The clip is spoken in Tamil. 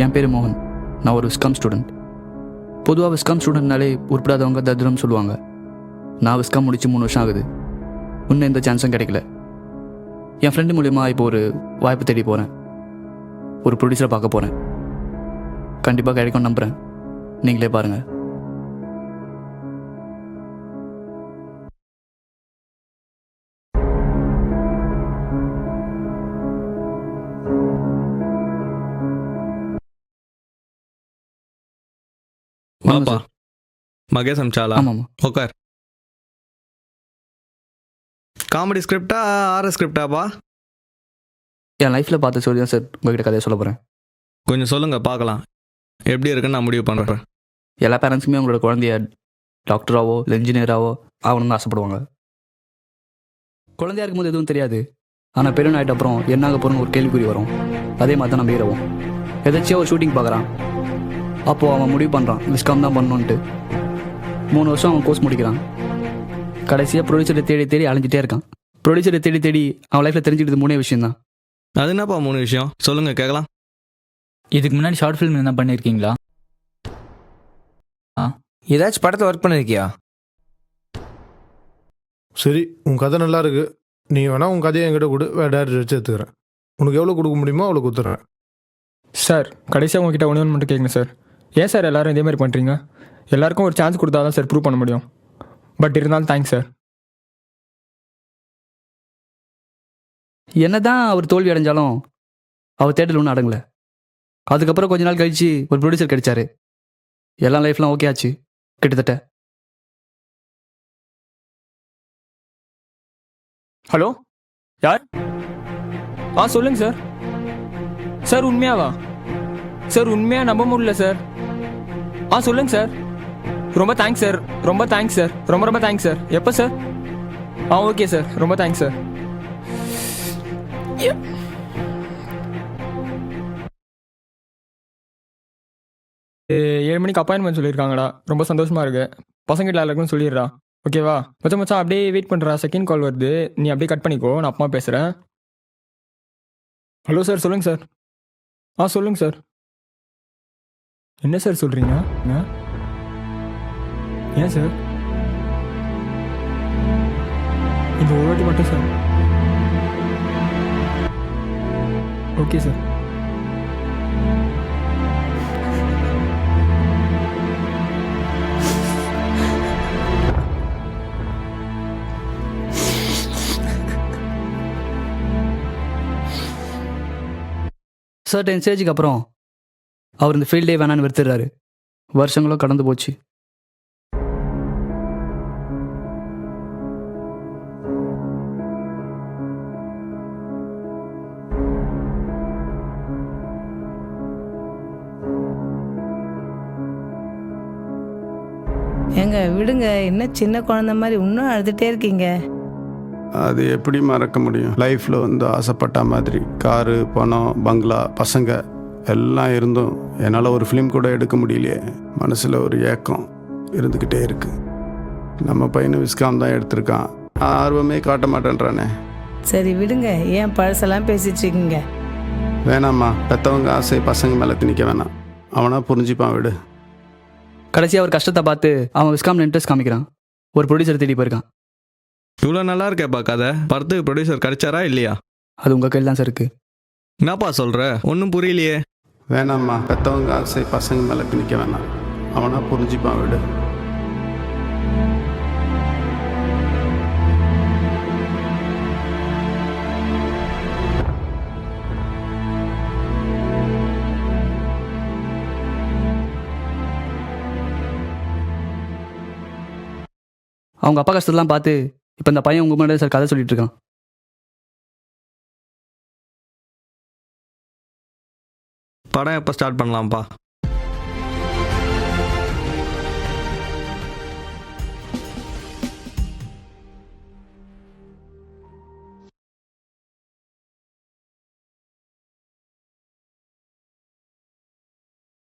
என் பேர் மோகன். நான் ஒரு விஸ்காம் ஸ்டூடெண்ட். பொதுவாக விஸ்காம் ஸ்டூடெண்ட்னாலே உருப்படாதவங்க தத்ரம் சொல்லுவாங்க. நான் விஸ்காம் முடித்து 3 வருஷம் ஆகுது. இன்னும் எந்த சான்ஸும் கிடைக்கல. என் ஃப்ரெண்டு மூலிமா இப்போ ஒரு வாய்ப்பு தேடி போகிறேன். ஒரு ப்ரொடியூசரை பார்க்க போகிறேன். கண்டிப்பாக கிடைக்கும் நம்புகிறேன். நீங்களே பாருங்கள். வாப்பா. மகேஷ் அம்சாலா? ஆமாம்மா. உட்கார். Comedy ஸ்கிரிப்டா RS ஸ்கிரிப்டாப்பா? என் லைஃப்பில் பார்த்து சொல்லி தான் சார் உங்ககிட்ட கதையை சொல்ல போகிறேன். கொஞ்சம் சொல்லுங்க பார்க்கலாம், எப்படி இருக்குன்னு நான் முடிவு பண்ணுறேன். எல்லா பேரண்ட்ஸுமே அவங்களோட குழந்தைய டாக்டராகவோ இல்லை இன்ஜினியராகவோ ஆகணும்னு ஆசைப்படுவாங்க. குழந்தையா இருக்கும்போது எதுவும் தெரியாது. ஆனால் பெரியன் ஆகிட்ட அப்புறம் என்ன ஆக போகிறோன்னு ஒரு கேள்விக்குறி வரும். அதே மாதிரி தான் நம்ம ஹீரோவும் எதாச்சியாக ஒரு ஷூட்டிங் பார்க்குறான். அப்போது அவன் முடிவு பண்ணுறான் விஸ்காம் தான் பண்ணணுன்ட்டு. 3 வருஷம் அவன் கோர்ஸ் முடிக்கிறான். கடைசியாக ப்ரொடியூசரை தேடி தேடி அலைஞ்சிட்டே இருக்கான். ப்ரொடியூசரை தேடி தேடி அவன் லைஃப்பில் தெரிஞ்சுக்கிட்டது 3 விஷயம் தான். அது என்னப்பா 3 விஷயம்? சொல்லுங்க கேட்கலாம். இதுக்கு முன்னாடி ஷார்ட் ஃபிலிம் என்ன பண்ணியிருக்கீங்களா? ஏதாச்சும் படத்தில் ஒர்க் பண்ணியிருக்கியா? சரி, உன் கதை நல்லா இருக்கு. நீ வேணா உன் கதையை என்கிட்ட கொடு, வேறு டேரக்டர் வச்சு எடுத்துக்கிறேன். உனக்கு எவ்வளோ கொடுக்க முடியுமோ அவ்வளோ கொடுத்துட்றேன். சார், கடைசியாக உங்ககிட்ட ஒன்று மட்டும் கேட்குங்க சார். ஏன் சார் எல்லாரும் இதே மாதிரி பண்ணுறீங்க? எல்லாருக்கும் ஒரு சான்ஸ் கொடுத்தா தான் சார் ப்ரூவ் பண்ண முடியும். பட் இருந்தாலும் தேங்க்ஸ் சார். என்னதான் அவர் தோல்வி அடைஞ்சாலும் அவர் தேடல் ஒன்றும் அடங்கலை. அதுக்கப்புறம் கொஞ்ச நாள் கழிச்சு ஒரு ப்ரொடியூசர் கிடைச்சாரு. எல்லாம் லைஃப்லாம் ஓகே ஆச்சு கிட்டத்தட்ட. ஹலோ, யார்? சொல்லுங்க சார். சார் உண்மையாவா? சார் உண்மையாக நம்ப முடியல சார். சொல்லுங்க சார். ரொம்ப தேங்க்ஸ் சார். ரொம்ப தேங்க்ஸ் சார். ரொம்ப ரொம்ப தேங்க்ஸ் சார். எப்போ சார்? Okay sir. ரொம்ப தேங்க்ஸ் சார். 7 மணிக்கு அப்பாயின்மெண்ட் சொல்லியிருக்காங்கடா. ரொம்ப சந்தோஷமாக இருக்கு. பசங்கிட்ட எல்லாருக்கும் சொல்லிடுறா. ஓகேவா? மச்சான் அப்படியே வெயிட் பண்ணுறா. செகண்ட் கால் வருது. நீ அப்படியே கட் பண்ணிக்கோ. நான் அப்பா பேசுகிறேன். ஹலோ சார், சொல்லுங்கள் சார். சொல்லுங்கள் சார். என்ன சார் சொல்கிறீங்க? ஏன் சார்? இந்த ஒரு வாட்டி மட்டும் சார். Okay sir. சர்டன் ஸ்டேஜுக்கு அப்புறம் அவர் இந்த ஃபீல்டே வேணான்னு வெறுத்துடுறாரு. வருஷங்களும் கடந்து போச்சு. ஏங்க விடுங்க, என்ன சின்ன குழந்தை மாதிரி இன்னும் அழுதுகிட்டே இருக்கீங்க. அது எப்படி மறக்க முடியும்? லைஃப்பில் ஆசைப்பட்ட மாதிரி காரு, பணம், பங்களா, பசங்க எல்லாம் இருந்தும் என்னால் ஒரு ஃபிலிம் கூட எடுக்க முடியலையே. மனசில் ஒரு ஏக்கம் இருந்துக்கிட்டே இருக்கு. நம்ம பையனை விஸ்காம் தான் எடுத்திருக்கான், ஆர்வமே காட்ட மாட்டேன்றானே. சரி விடுங்க, ஏன் பழசெல்லாம் பேசிட்டு இருக்கீங்க? வேணாம்மா, பெற்றவங்க ஆசை பசங்க மேலே திணிக்க வேணாம். அவனா புரிஞ்சுப்பான், விடு. கடைசியாக அவர் கஷ்டத்தை பார்த்து அவன் விஸ்காமில் இன்ட்ரெஸ்ட் காமிக்கிறான். ஒரு ப்ரொடியூசர் தேடி போயிருக்கான். இவ்வளோ நல்லா இருக்கேப்பா கதை. படத்துக்கு ப்ரொடியூசர் கிடைச்சாரா இல்லையா? அது உங்கள் கையில் தான் சார் இருக்குது. என்னப்பா சொல்கிற? ஒன்றும் புரியலையே. வேணாம்மா, பெற்றவங்க ஆசை பசங்க மேலே திணிக்க வேணாம். அவனா புரிஞ்சுப்பான், விடு. அவங்க அப்பா கஷ்டத்தெல்லாம் பார்த்து இப்போ இந்த பையன் உங்கள் முன்னாடி சார் கதை சொல்லிட்டு இருக்கான். படம் எப்போ ஸ்டார்ட் பண்ணலாம்ப்பா?